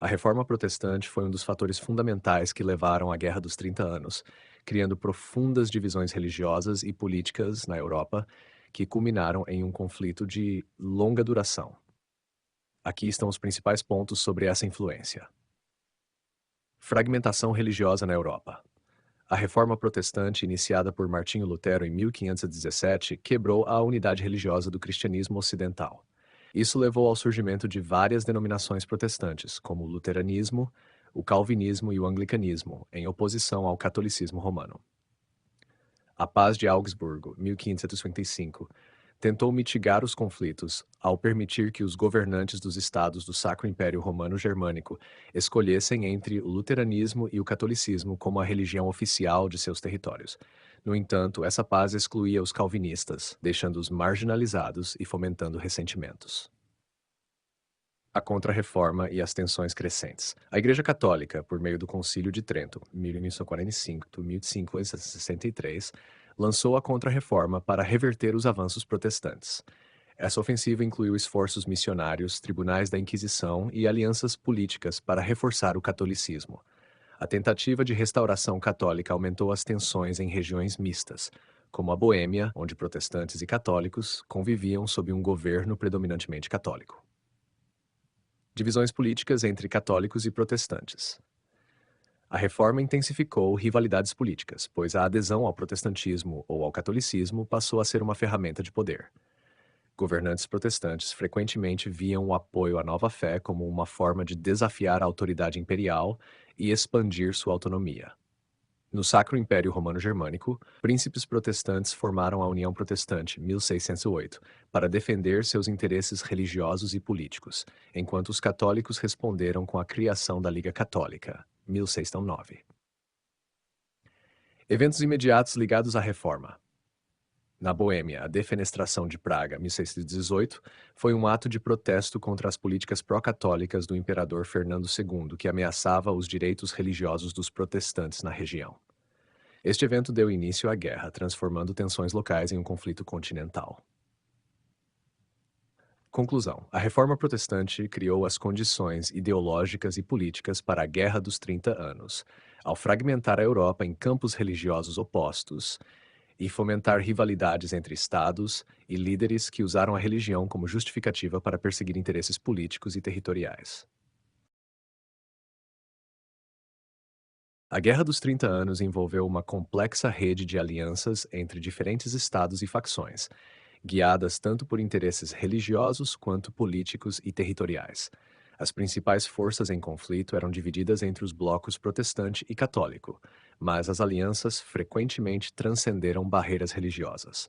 A Reforma Protestante foi um dos fatores fundamentais que levaram à Guerra dos 30 Anos, criando profundas divisões religiosas e políticas na Europa que culminaram em um conflito de longa duração. Aqui estão os principais pontos sobre essa influência. Fragmentação religiosa na Europa. A Reforma Protestante, iniciada por Martinho Lutero em 1517, quebrou a unidade religiosa do cristianismo ocidental. Isso levou ao surgimento de várias denominações protestantes, como o luteranismo, o calvinismo e o anglicanismo, em oposição ao catolicismo romano. A Paz de Augsburgo, 1555, tentou mitigar os conflitos ao permitir que os governantes dos estados do Sacro Império Romano Germânico escolhessem entre o luteranismo e o catolicismo como a religião oficial de seus territórios. No entanto, essa paz excluía os calvinistas, deixando-os marginalizados e fomentando ressentimentos. A Contra-Reforma e as tensões crescentes. A Igreja Católica, por meio do Concílio de Trento, 1563, lançou a Contra-Reforma para reverter os avanços protestantes. Essa ofensiva incluiu esforços missionários, tribunais da Inquisição e alianças políticas para reforçar o catolicismo. A tentativa de restauração católica aumentou as tensões em regiões mistas, como a Boêmia, onde protestantes e católicos conviviam sob um governo predominantemente católico. Divisões políticas entre católicos e protestantes. A reforma intensificou rivalidades políticas, pois a adesão ao protestantismo ou ao catolicismo passou a ser uma ferramenta de poder. Governantes protestantes frequentemente viam o apoio à nova fé como uma forma de desafiar a autoridade imperial e expandir sua autonomia. No Sacro Império Romano-Germânico, príncipes protestantes formaram a União Protestante, 1608, para defender seus interesses religiosos e políticos, enquanto os católicos responderam com a criação da Liga Católica, 1609. Eventos imediatos ligados à Reforma. Na Boêmia, a Defenestração de Praga, 1618, foi um ato de protesto contra as políticas pró-católicas do imperador Fernando II, que ameaçava os direitos religiosos dos protestantes na região. Este evento deu início à guerra, transformando tensões locais em um conflito continental. Conclusão: a Reforma Protestante criou as condições ideológicas e políticas para a Guerra dos 30 Anos, ao fragmentar a Europa em campos religiosos opostos e fomentar rivalidades entre estados e líderes que usaram a religião como justificativa para perseguir interesses políticos e territoriais. A Guerra dos 30 Anos envolveu uma complexa rede de alianças entre diferentes estados e facções, guiadas tanto por interesses religiosos quanto políticos e territoriais. As principais forças em conflito eram divididas entre os blocos protestante e católico, mas as alianças frequentemente transcenderam barreiras religiosas.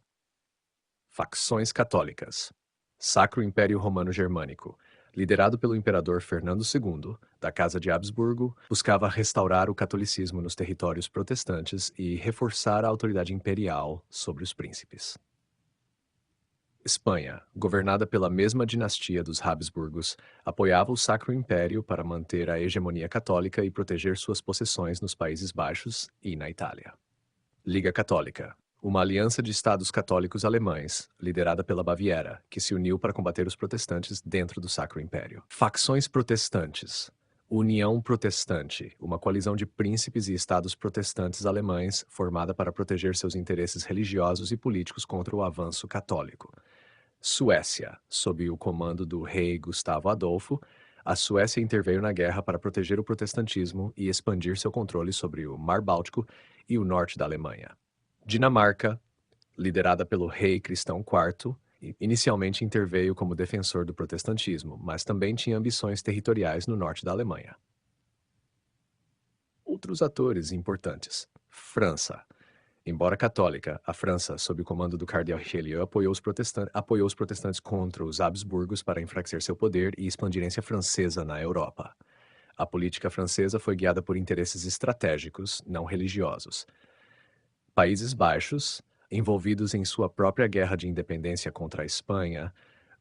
Facções católicas. Sacro Império Romano-Germânico, liderado pelo imperador Fernando II, da Casa de Habsburgo, buscava restaurar o catolicismo nos territórios protestantes e reforçar a autoridade imperial sobre os príncipes. Espanha, governada pela mesma dinastia dos Habsburgos, apoiava o Sacro Império para manter a hegemonia católica e proteger suas possessões nos Países Baixos e na Itália. Liga Católica, uma aliança de estados católicos alemães, liderada pela Baviera, que se uniu para combater os protestantes dentro do Sacro Império. Facções protestantes. União Protestante, uma coalizão de príncipes e estados protestantes alemães formada para proteger seus interesses religiosos e políticos contra o avanço católico. Suécia, sob o comando do rei Gustavo Adolfo, a Suécia interveio na guerra para proteger o protestantismo e expandir seu controle sobre o Mar Báltico e o norte da Alemanha. Dinamarca, liderada pelo rei Cristão IV, inicialmente interveio como defensor do protestantismo, mas também tinha ambições territoriais no norte da Alemanha. Outros atores importantes. França. Embora católica, a França, sob o comando do cardeal Richelieu, apoiou os protestantes contra os Habsburgos para enfraquecer seu poder e expandir a influência francesa na Europa. A política francesa foi guiada por interesses estratégicos, não religiosos. Países Baixos, envolvidos em sua própria guerra de independência contra a Espanha,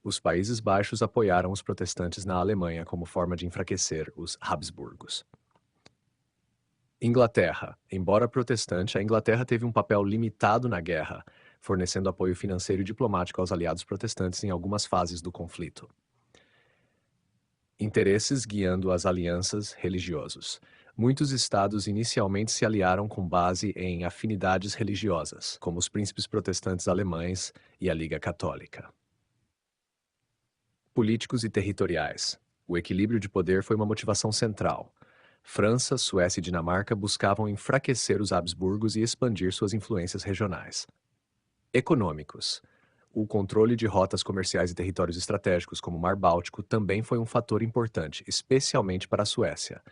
os Países Baixos apoiaram os protestantes na Alemanha como forma de enfraquecer os Habsburgos. Inglaterra. Embora protestante, a Inglaterra teve um papel limitado na guerra, fornecendo apoio financeiro e diplomático aos aliados protestantes em algumas fases do conflito. Interesses guiando as alianças religiosos. Muitos estados inicialmente se aliaram com base em afinidades religiosas, como os príncipes protestantes alemães e a Liga Católica. Políticos e territoriais. O equilíbrio de poder foi uma motivação central. França, Suécia e Dinamarca buscavam enfraquecer os Habsburgos e expandir suas influências regionais. Econômicos. O controle de rotas comerciais e territórios estratégicos, como o Mar Báltico, também foi um fator importante, especialmente para a Suécia.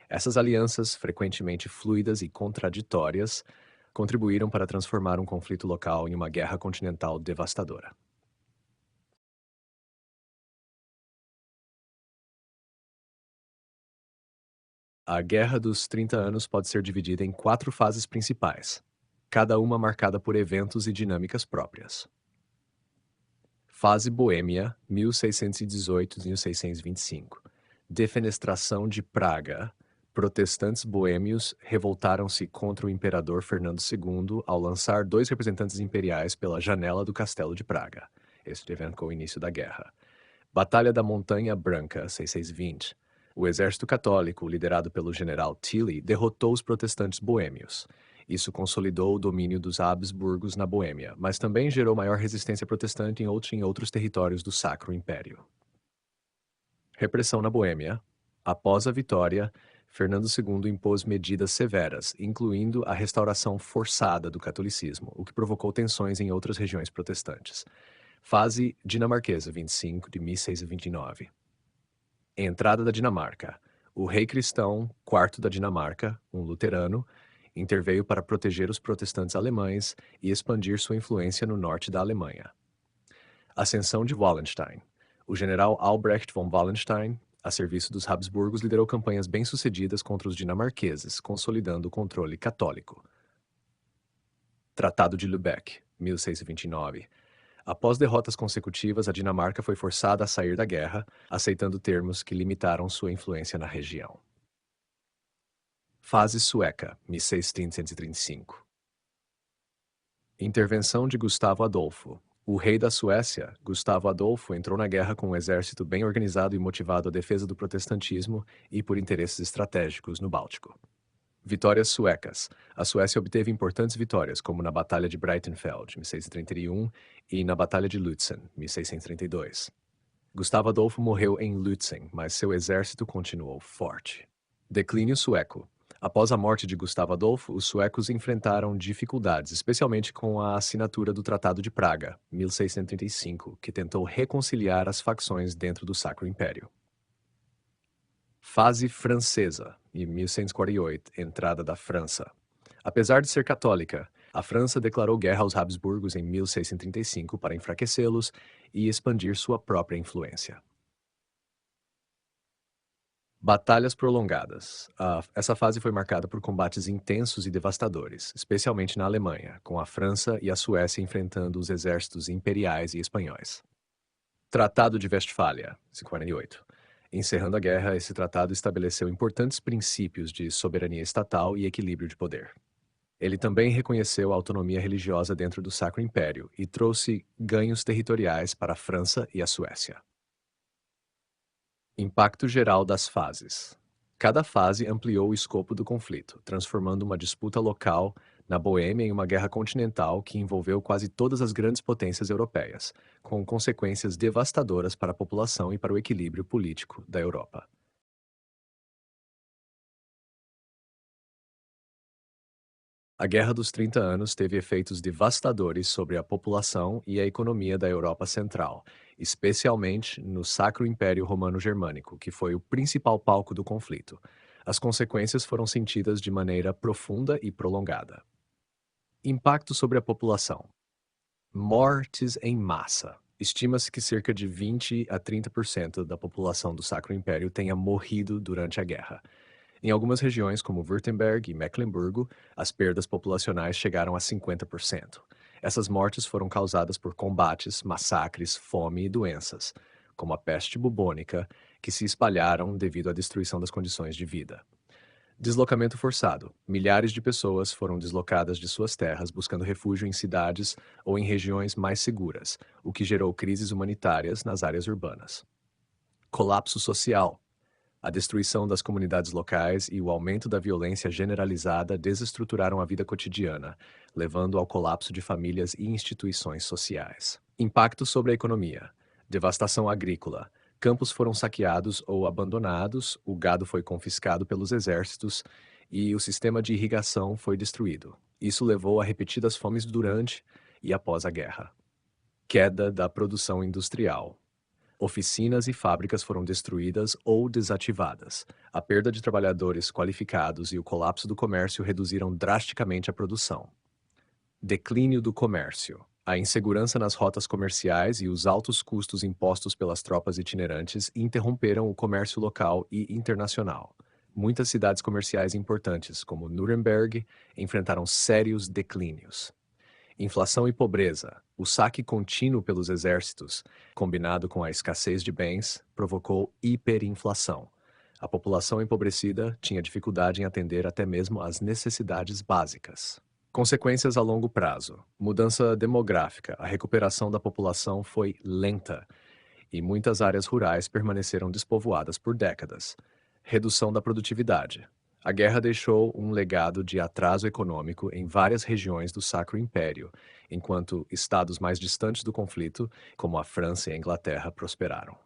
Essas alianças, frequentemente fluidas e contraditórias, contribuíram para transformar um conflito local em uma guerra continental devastadora. A Guerra dos 30 Anos pode ser dividida em 4 fases principais, cada uma marcada por eventos e dinâmicas próprias. Fase Boêmia, 1618-1625. Defenestração de Praga. Protestantes boêmios revoltaram-se contra o imperador Fernando II ao lançar 2 representantes imperiais pela janela do Castelo de Praga. Este evento com o início da guerra. Batalha da Montanha Branca, 6620. O exército católico, liderado pelo general Tilly, derrotou os protestantes boêmios. Isso consolidou o domínio dos Habsburgos na Boêmia, mas também gerou maior resistência protestante em outros territórios do Sacro Império. Repressão na Boêmia. Após a vitória, Fernando II impôs medidas severas, incluindo a restauração forçada do catolicismo, o que provocou tensões em outras regiões protestantes. Fase dinamarquesa, 25 de 1629. Entrada da Dinamarca. O rei cristão quarto da Dinamarca, um luterano, interveio para proteger os protestantes alemães e expandir sua influência no norte da Alemanha. Ascensão de Wallenstein. O general Albrecht von Wallenstein, a serviço dos Habsburgos, liderou campanhas bem-sucedidas contra os dinamarqueses, consolidando o controle católico. Tratado de Lübeck, 1629. Após derrotas consecutivas, a Dinamarca foi forçada a sair da guerra, aceitando termos que limitaram sua influência na região. Fase sueca, 1635. Intervenção de Gustavo Adolfo. O rei da Suécia, Gustavo Adolfo, entrou na guerra com um exército bem organizado e motivado à defesa do protestantismo e por interesses estratégicos no Báltico. Vitórias suecas. A Suécia obteve importantes vitórias, como na Batalha de Breitenfeld, 1631, e na Batalha de Lützen, 1632. Gustavo Adolfo morreu em Lützen, mas seu exército continuou forte. Declínio sueco. Após a morte de Gustavo Adolfo, os suecos enfrentaram dificuldades, especialmente com a assinatura do Tratado de Praga, 1635, que tentou reconciliar as facções dentro do Sacro Império. Fase francesa, em 1148, entrada da França. Apesar de ser católica, a França declarou guerra aos Habsburgos em 1635 para enfraquecê-los e expandir sua própria influência. Batalhas prolongadas. Essa fase foi marcada por combates intensos e devastadores, especialmente na Alemanha, com a França e a Suécia enfrentando os exércitos imperiais e espanhóis. Tratado de Westfália, 1848. Encerrando a guerra, esse tratado estabeleceu importantes princípios de soberania estatal e equilíbrio de poder. Ele também reconheceu a autonomia religiosa dentro do Sacro Império e trouxe ganhos territoriais para a França e a Suécia. Impacto geral das fases. Cada fase ampliou o escopo do conflito, transformando uma disputa local na Boêmia em uma guerra continental que envolveu quase todas as grandes potências europeias, com consequências devastadoras para a população e para o equilíbrio político da Europa. A Guerra dos 30 Anos teve efeitos devastadores sobre a população e a economia da Europa Central, especialmente no Sacro Império Romano-Germânico, que foi o principal palco do conflito. As consequências foram sentidas de maneira profunda e prolongada. Impacto sobre a população. Mortes em massa. Estima-se que cerca de 20 a 30% da população do Sacro Império tenha morrido durante a guerra. Em algumas regiões, como Württemberg e Mecklemburgo, as perdas populacionais chegaram a 50%. Essas mortes foram causadas por combates, massacres, fome e doenças, como a peste bubônica, que se espalharam devido à destruição das condições de vida. Deslocamento forçado. Milhares de pessoas foram deslocadas de suas terras buscando refúgio em cidades ou em regiões mais seguras, o que gerou crises humanitárias nas áreas urbanas. Colapso social. A destruição das comunidades locais e o aumento da violência generalizada desestruturaram a vida cotidiana, levando ao colapso de famílias e instituições sociais. Impacto sobre a economia: devastação agrícola. Campos foram saqueados ou abandonados, o gado foi confiscado pelos exércitos e o sistema de irrigação foi destruído. Isso levou a repetidas fomes durante e após a guerra. Queda da produção industrial. Oficinas e fábricas foram destruídas ou desativadas. A perda de trabalhadores qualificados e o colapso do comércio reduziram drasticamente a produção. Declínio do comércio. A insegurança nas rotas comerciais e os altos custos impostos pelas tropas itinerantes interromperam o comércio local e internacional. Muitas cidades comerciais importantes, como Nuremberg, enfrentaram sérios declínios. Inflação e pobreza. O saque contínuo pelos exércitos, combinado com a escassez de bens, provocou hiperinflação. A população empobrecida tinha dificuldade em atender até mesmo às necessidades básicas. Consequências a longo prazo. Mudança demográfica. A recuperação da população foi lenta e muitas áreas rurais permaneceram despovoadas por décadas. Redução da produtividade. A guerra deixou um legado de atraso econômico em várias regiões do Sacro Império, enquanto estados mais distantes do conflito, como a França e a Inglaterra, prosperaram.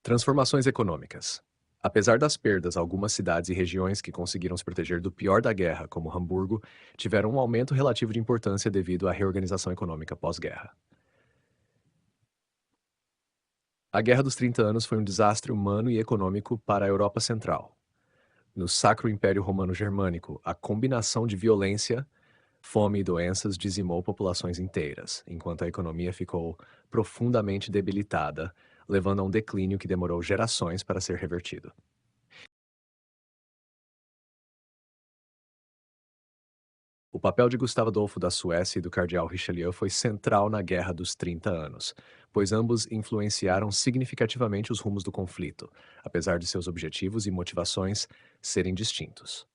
Transformações econômicas. Apesar das perdas, algumas cidades e regiões que conseguiram se proteger do pior da guerra, como Hamburgo, tiveram um aumento relativo de importância devido à reorganização econômica pós-guerra. A Guerra dos 30 Anos foi um desastre humano e econômico para a Europa Central. No Sacro Império Romano-Germânico, a combinação de violência, fome e doenças dizimou populações inteiras, enquanto a economia ficou profundamente debilitada, levando a um declínio que demorou gerações para ser revertido. O papel de Gustavo Adolfo da Suécia e do cardeal Richelieu foi central na Guerra dos 30 Anos, pois ambos influenciaram significativamente os rumos do conflito, apesar de seus objetivos e motivações serem distintos.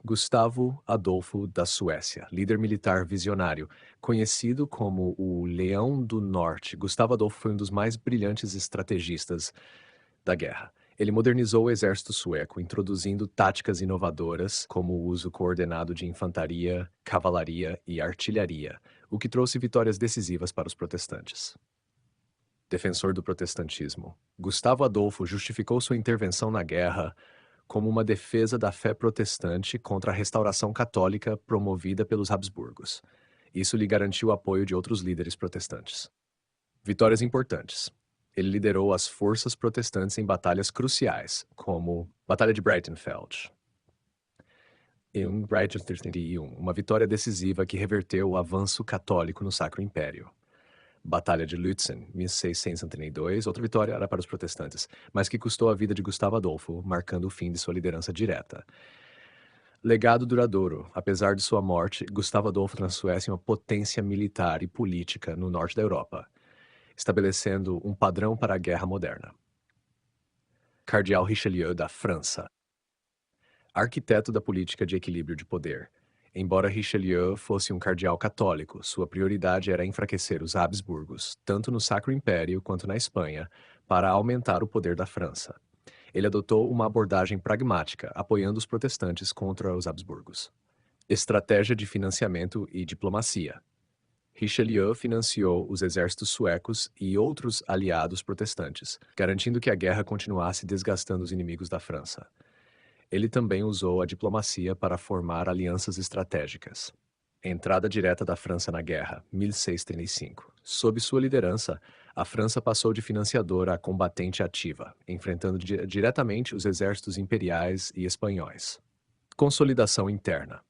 Gustavo Adolfo da Suécia, líder militar visionário, conhecido como o Leão do Norte. Gustavo Adolfo foi um dos mais brilhantes estrategistas da guerra. Ele modernizou o exército sueco, introduzindo táticas inovadoras, como o uso coordenado de infantaria, cavalaria e artilharia, o que trouxe vitórias decisivas para os protestantes. Defensor do protestantismo, Gustavo Adolfo justificou sua intervenção na guerra como uma defesa da fé protestante contra a restauração católica promovida pelos Habsburgos. Isso lhe garantiu o apoio de outros líderes protestantes. Vitórias importantes. Ele liderou as forças protestantes em batalhas cruciais, como Batalha de Breitenfeld, em 1831, uma vitória decisiva que reverteu o avanço católico no Sacro Império. Batalha de Lützen, 1632, outra vitória era para os protestantes, mas que custou a vida de Gustavo Adolfo, marcando o fim de sua liderança direta. Legado duradouro. Apesar de sua morte, Gustavo Adolfo transformou a Suécia em uma potência militar e política no norte da Europa, estabelecendo um padrão para a guerra moderna. Cardeal Richelieu da França. Arquiteto da política de equilíbrio de poder. Embora Richelieu fosse um cardeal católico, sua prioridade era enfraquecer os Habsburgos, tanto no Sacro Império quanto na Espanha, para aumentar o poder da França. Ele adotou uma abordagem pragmática, apoiando os protestantes contra os Habsburgos. Estratégia de financiamento e diplomacia. Richelieu financiou os exércitos suecos e outros aliados protestantes, garantindo que a guerra continuasse desgastando os inimigos da França. Ele também usou a diplomacia para formar alianças estratégicas. Entrada direta da França na guerra, 1635. Sob sua liderança, a França passou de financiadora a combatente ativa, enfrentando diretamente os exércitos imperiais e espanhóis. Consolidação interna.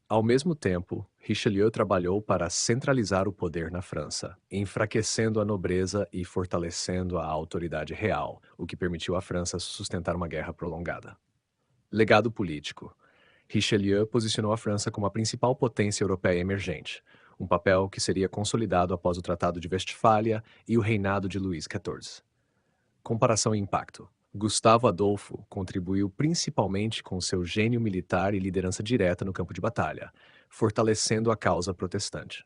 Ao mesmo tempo, Richelieu trabalhou para centralizar o poder na França, enfraquecendo a nobreza e fortalecendo a autoridade real, o que permitiu à França sustentar uma guerra prolongada. Legado político. Richelieu posicionou a França como a principal potência europeia emergente, um papel que seria consolidado após o Tratado de Westfália e o reinado de Luís XIV. Comparação e impacto. Gustavo Adolfo contribuiu principalmente com seu gênio militar e liderança direta no campo de batalha, fortalecendo a causa protestante.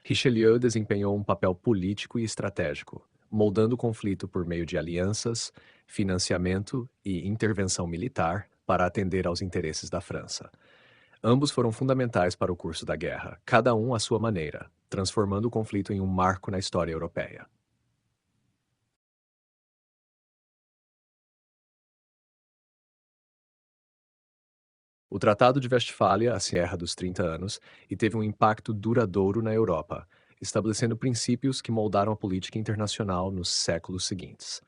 Richelieu desempenhou um papel político e estratégico, moldando o conflito por meio de alianças, financiamento e intervenção militar para atender aos interesses da França. Ambos foram fundamentais para o curso da guerra, cada um à sua maneira, transformando o conflito em um marco na história europeia. O Tratado de Westfália, a Guerra dos 30 Anos, e teve um impacto duradouro na Europa, estabelecendo princípios que moldaram a política internacional nos séculos seguintes.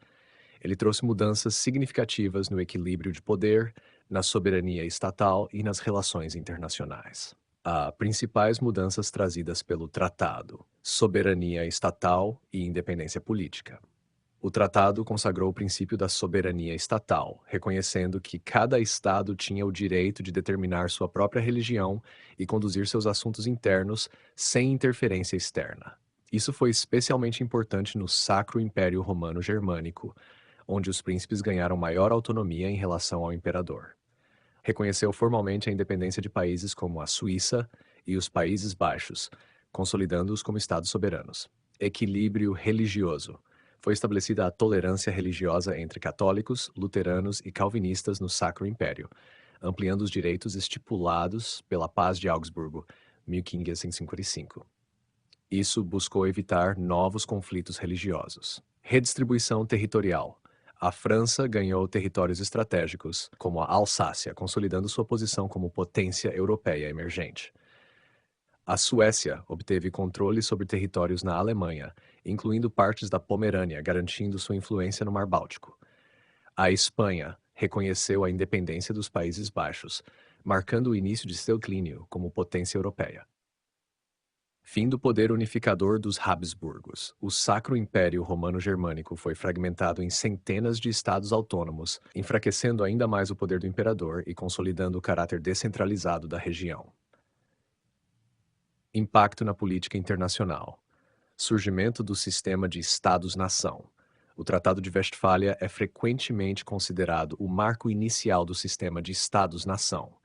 Ele trouxe mudanças significativas no equilíbrio de poder, na soberania estatal e nas relações internacionais. Há principais mudanças trazidas pelo tratado: soberania estatal e independência política. O tratado consagrou o princípio da soberania estatal, reconhecendo que cada estado tinha o direito de determinar sua própria religião e conduzir seus assuntos internos sem interferência externa. Isso foi especialmente importante no Sacro Império Romano Germânico, onde os príncipes ganharam maior autonomia em relação ao imperador. Reconheceu formalmente a independência de países como a Suíça e os Países Baixos, consolidando-os como estados soberanos. Equilíbrio religioso. Foi estabelecida a tolerância religiosa entre católicos, luteranos e calvinistas no Sacro Império, ampliando os direitos estipulados pela Paz de Augsburgo, 1555. Isso buscou evitar novos conflitos religiosos. Redistribuição territorial. A França ganhou territórios estratégicos, como a Alsácia, consolidando sua posição como potência europeia emergente. A Suécia obteve controle sobre territórios na Alemanha, incluindo partes da Pomerânia, garantindo sua influência no Mar Báltico. A Espanha reconheceu a independência dos Países Baixos, marcando o início de seu declínio como potência europeia. Fim do poder unificador dos Habsburgos. O Sacro Império Romano-Germânico foi fragmentado em centenas de estados autônomos, enfraquecendo ainda mais o poder do imperador e consolidando o caráter descentralizado da região. Impacto na política internacional. Surgimento do sistema de Estados-nação. O Tratado de Westfália é frequentemente considerado o marco inicial do sistema de Estados-nação.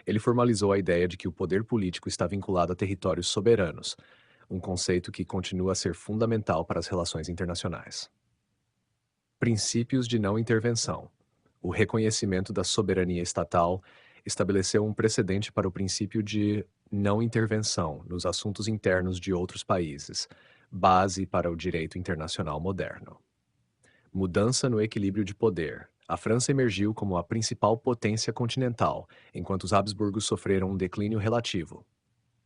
Ele formalizou a ideia de que o poder político está vinculado a territórios soberanos, um conceito que continua a ser fundamental para as relações internacionais. Princípios de não intervenção. O reconhecimento da soberania estatal estabeleceu um precedente para o princípio de não intervenção nos assuntos internos de outros países, base para o direito internacional moderno. Mudança no equilíbrio de poder. A França emergiu como a principal potência continental, enquanto os Habsburgos sofreram um declínio relativo.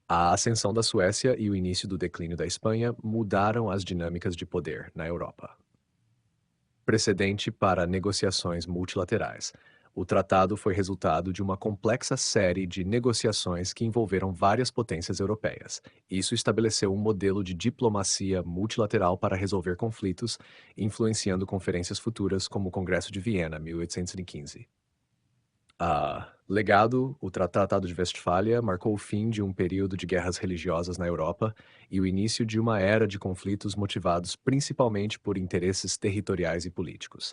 A ascensão da Suécia e o início do declínio da Espanha mudaram as dinâmicas de poder na Europa. Precedente para negociações multilaterais. O tratado foi resultado de uma complexa série de negociações que envolveram várias potências europeias. Isso estabeleceu um modelo de diplomacia multilateral para resolver conflitos, influenciando conferências futuras como o Congresso de Viena, 1815. Legado, o Tratado de Westfália marcou o fim de um período de guerras religiosas na Europa e o início de uma era de conflitos motivados principalmente por interesses territoriais e políticos.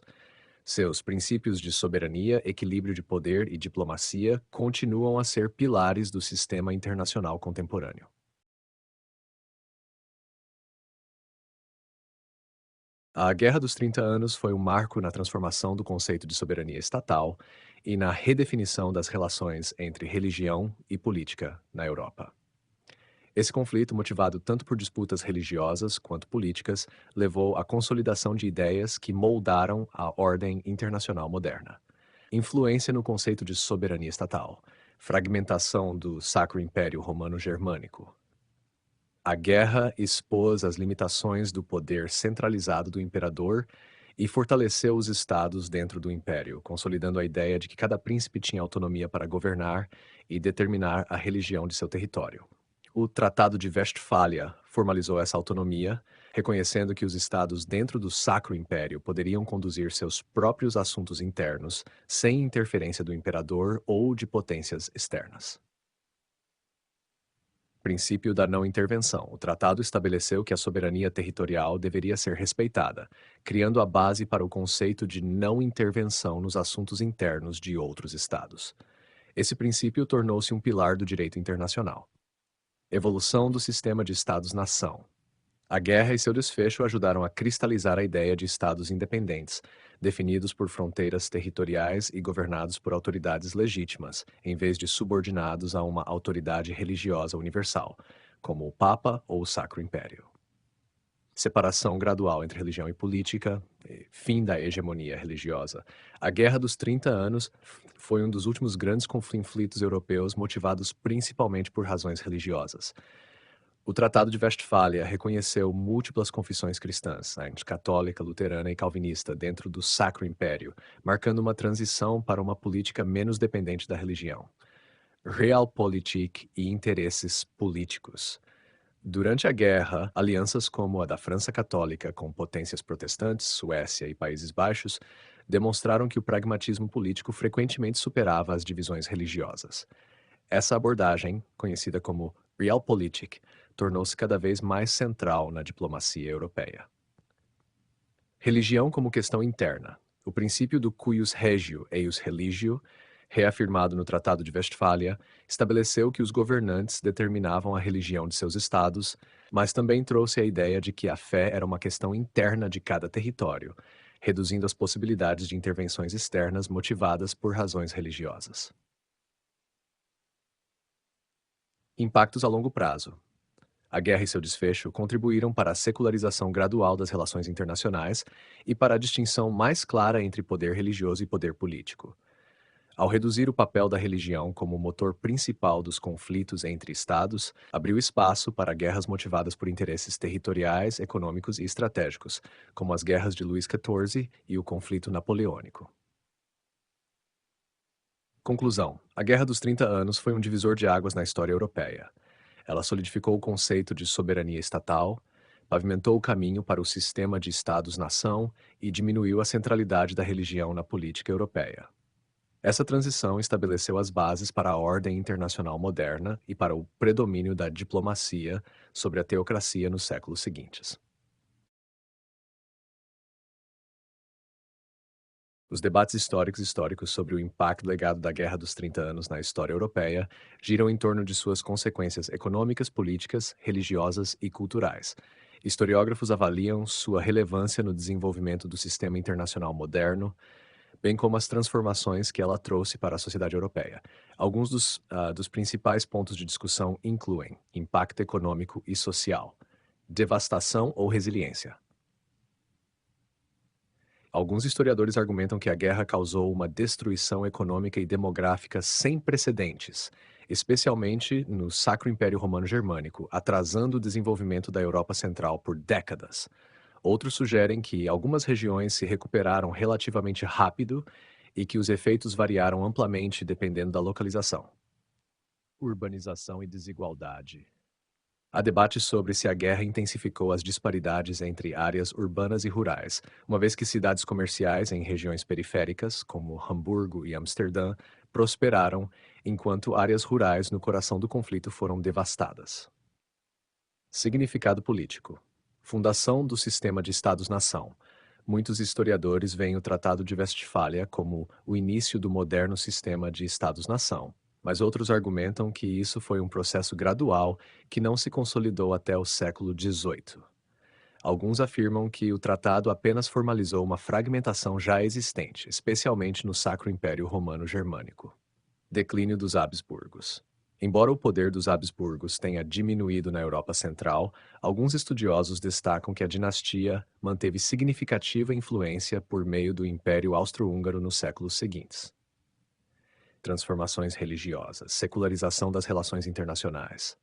Seus princípios de soberania, equilíbrio de poder e diplomacia continuam a ser pilares do sistema internacional contemporâneo. A Guerra dos 30 Anos foi um marco na transformação do conceito de soberania estatal e na redefinição das relações entre religião e política na Europa. Esse conflito, motivado tanto por disputas religiosas quanto políticas, levou à consolidação de ideias que moldaram a ordem internacional moderna. Influência no conceito de soberania estatal, fragmentação do Sacro Império Romano-Germânico. A guerra expôs as limitações do poder centralizado do imperador e fortaleceu os estados dentro do império, consolidando a ideia de que cada príncipe tinha autonomia para governar e determinar a religião de seu território. O Tratado de Westfália formalizou essa autonomia, reconhecendo que os estados dentro do Sacro Império poderiam conduzir seus próprios assuntos internos sem interferência do imperador ou de potências externas. Princípio da não intervenção. O tratado estabeleceu que a soberania territorial deveria ser respeitada, criando a base para o conceito de não intervenção nos assuntos internos de outros estados. Esse princípio tornou-se um pilar do direito internacional. Evolução do sistema de Estados-nação. A guerra e seu desfecho ajudaram a cristalizar a ideia de estados independentes, definidos por fronteiras territoriais e governados por autoridades legítimas, em vez de subordinados a uma autoridade religiosa universal, como o Papa ou o Sacro Império. Separação gradual entre religião e política, fim da hegemonia religiosa. A Guerra dos 30 Anos foi um dos últimos grandes conflitos europeus motivados principalmente por razões religiosas. O Tratado de Westfália reconheceu múltiplas confissões cristãs, católica, luterana e calvinista, dentro do Sacro Império, marcando uma transição para uma política menos dependente da religião. Realpolitik e interesses políticos. Durante a guerra, alianças como a da França Católica com potências protestantes, Suécia e Países Baixos, demonstraram que o pragmatismo político frequentemente superava as divisões religiosas. Essa abordagem, conhecida como Realpolitik, tornou-se cada vez mais central na diplomacia europeia. Religião como questão interna. O princípio do cuius regio eius religio, reafirmado no Tratado de Westfália, estabeleceu que os governantes determinavam a religião de seus estados, mas também trouxe a ideia de que a fé era uma questão interna de cada território, reduzindo as possibilidades de intervenções externas motivadas por razões religiosas. Impactos a longo prazo. A guerra e seu desfecho contribuíram para a secularização gradual das relações internacionais e para a distinção mais clara entre poder religioso e poder político. Ao reduzir o papel da religião como o motor principal dos conflitos entre estados, abriu espaço para guerras motivadas por interesses territoriais, econômicos e estratégicos, como as guerras de Luís XIV e o conflito napoleônico. Conclusão: a Guerra dos 30 Anos foi um divisor de águas na história europeia. Ela solidificou o conceito de soberania estatal, pavimentou o caminho para o sistema de estados-nação e diminuiu a centralidade da religião na política europeia. Essa transição estabeleceu as bases para a ordem internacional moderna e para o predomínio da diplomacia sobre a teocracia nos séculos seguintes. Os debates históricos sobre o impacto legado da Guerra dos 30 Anos na história europeia giram em torno de suas consequências econômicas, políticas, religiosas e culturais. Historiógrafos avaliam sua relevância no desenvolvimento do sistema internacional moderno, bem como as transformações que ela trouxe para a sociedade europeia. Alguns dos principais pontos de discussão incluem impacto econômico e social, devastação ou resiliência. Alguns historiadores argumentam que a guerra causou uma destruição econômica e demográfica sem precedentes, especialmente no Sacro Império Romano Germânico, atrasando o desenvolvimento da Europa Central por décadas. Outros sugerem que algumas regiões se recuperaram relativamente rápido e que os efeitos variaram amplamente dependendo da localização. Urbanização e desigualdade. Há debate sobre se a guerra intensificou as disparidades entre áreas urbanas e rurais, uma vez que cidades comerciais em regiões periféricas, como Hamburgo e Amsterdã, prosperaram, enquanto áreas rurais no coração do conflito foram devastadas. Significado político. Fundação do sistema de Estados-nação. Muitos historiadores veem o Tratado de Westfália como o início do moderno sistema de Estados-nação, mas outros argumentam que isso foi um processo gradual que não se consolidou até o século XVIII. Alguns afirmam que o tratado apenas formalizou uma fragmentação já existente, especialmente no Sacro Império Romano Germânico. Declínio dos Habsburgos. Embora o poder dos Habsburgos tenha diminuído na Europa Central, alguns estudiosos destacam que a dinastia manteve significativa influência por meio do Império Austro-Húngaro nos séculos seguintes. Transformações religiosas, secularização das relações internacionais.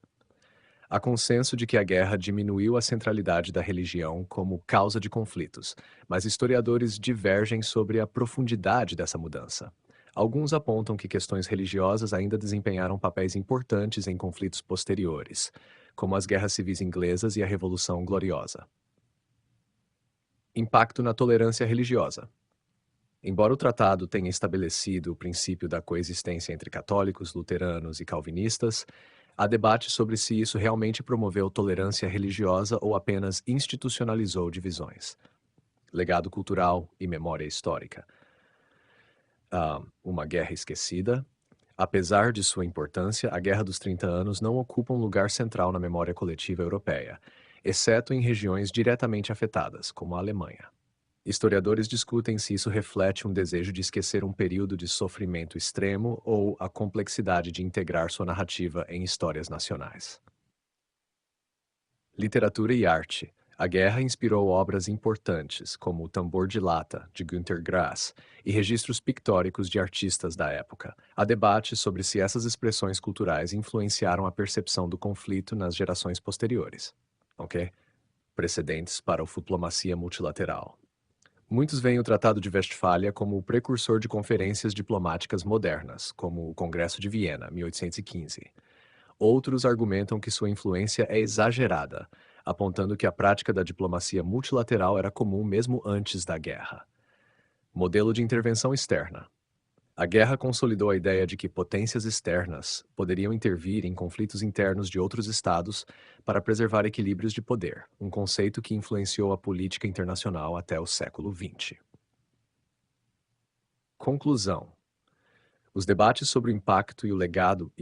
Há consenso de que a guerra diminuiu a centralidade da religião como causa de conflitos, mas historiadores divergem sobre a profundidade dessa mudança. Alguns apontam que questões religiosas ainda desempenharam papéis importantes em conflitos posteriores, como as guerras civis inglesas e a Revolução Gloriosa. Impacto na tolerância religiosa. Embora o tratado tenha estabelecido o princípio da coexistência entre católicos, luteranos e calvinistas, há debate sobre se isso realmente promoveu tolerância religiosa ou apenas institucionalizou divisões. Legado cultural e memória histórica. Uma guerra esquecida. Apesar de sua importância, a Guerra dos 30 Anos não ocupa um lugar central na memória coletiva europeia. exceto em regiões diretamente afetadas, como a Alemanha. Historiadores discutem se isso reflete um desejo de esquecer um período de sofrimento extremo ou a complexidade de integrar sua narrativa em histórias nacionais. Literatura e arte. A guerra inspirou obras importantes, como O Tambor de Lata, de Günter Grass, e registros pictóricos de artistas da época. Há debate sobre se essas expressões culturais influenciaram a percepção do conflito nas gerações posteriores. Ok? Precedentes para a diplomacia multilateral. Muitos veem o Tratado de Westfália como o precursor de conferências diplomáticas modernas, como o Congresso de Viena, 1815. Outros argumentam que sua influência é exagerada, apontando que a prática da diplomacia multilateral era comum mesmo antes da guerra. Modelo de intervenção externa. A guerra consolidou a ideia de que potências externas poderiam intervir em conflitos internos de outros estados para preservar equilíbrios de poder, um conceito que influenciou a política internacional até o século XX. Conclusão. Os debates sobre o impacto e o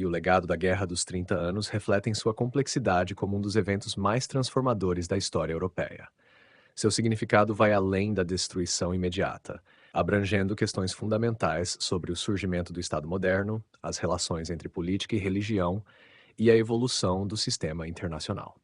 legado da Guerra dos 30 Anos refletem sua complexidade como um dos eventos mais transformadores da história europeia. Seu significado vai além da destruição imediata, abrangendo questões fundamentais sobre o surgimento do Estado moderno, as relações entre política e religião e a evolução do sistema internacional.